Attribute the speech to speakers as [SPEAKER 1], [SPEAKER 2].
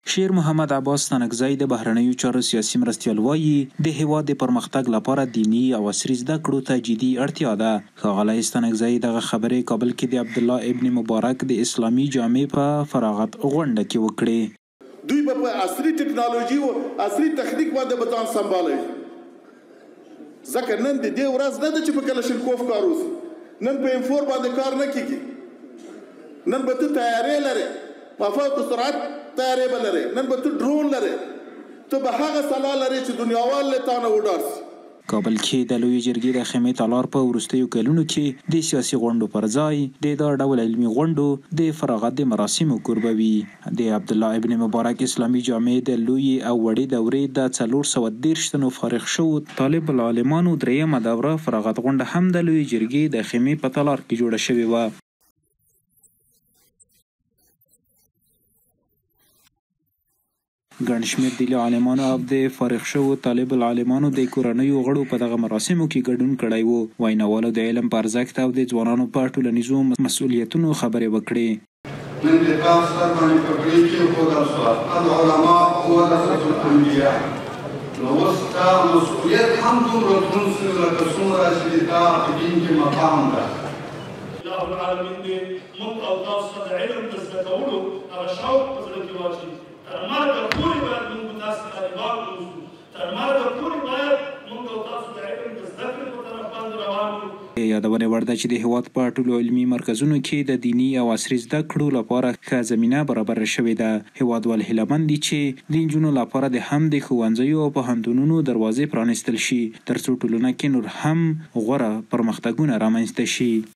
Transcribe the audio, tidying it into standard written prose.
[SPEAKER 1] شیر محمد عباس ستانکزی د بهرنیو چارو سیاسي مرستیال وایي د هیواد د پرمختګ لپاره دینی او عصري زده کړو ته جدي اړتیا ده. ښاغلی ستانکزی دغه خبرې کابل کې د عبدالله ابن مبارک د اسلامي جامع په فراغت غونډه کې وکړې.
[SPEAKER 2] دوی به په عصري ټکنالوژي او عصري تخنیک باندې به ځان سمبالوي. ځکه نن د دې ورځ نه ده چې په کلشنکوف کار وشي، نن په M4 باندې کار نه کیږي، نن به ته تیارې لرې، په فوق سرعت تیارې به لرې، نن به ته ډرون لرې، ته به هغه سلاح لرې چې دنیاوال له تا نه وډار سي.
[SPEAKER 1] کابل کې د لویې جرګې د خیمې تالار په وروستیو کلونو کې د سیاسي غونډو پر ځای د دا ډول علمي غونډو د فراغت د مراسمو کوربه وي. د عبدالله ابن مبارک اسلامي جامع د لویې او وړې دورې د 430 تنو فارغ شوو طالب العلمانو دریمه دوره فراغت غونډه هم د لویې جرګې د خیمې په تالار کې جوړه شوې وه. ګڼ شمېر د عالمانو او د فارغ شوو طالب العلمانو د کورنیو غړو په دغه مراسمو کې ګډون کړی و. ویناوالو د علم په ارزښت او د ځوانانو په ټولنیزو مسؤلیتونو خبرې وکړې.
[SPEAKER 3] نن د تاسو سره باندې په پرې کې وښودل شوه العلماء ورثة الانبیاء، نو اوس دا مسؤلیت هم دومره دروند شوی لکه څومره چې دا په دین کې مقام ده.
[SPEAKER 4] الله العالمین دې موږ او تاسو ته د علم د زده کولو هغه شوق په زړه کې واچوي. تر مرګه پورې باید موږ تاسو طالبان واوسو، تر مرګه پورې باید موږ او تاسو د علم د زده کړې په طرف باندې روان وو.
[SPEAKER 1] یادونه وړ ده چې د هیواد په ټولو علمي مرکزونو کې د دیني او عصري زده کړو لپاره ښه زمینه برابره شوې ده. هیوادوال هیله مند دي چې د نجونو لپاره د هم د ښوونځیو او پوهنتونونو دروازې پرانیستل شي، ترڅو ټولنه کې نور هم غوره پرمختګونه رامنځته شي.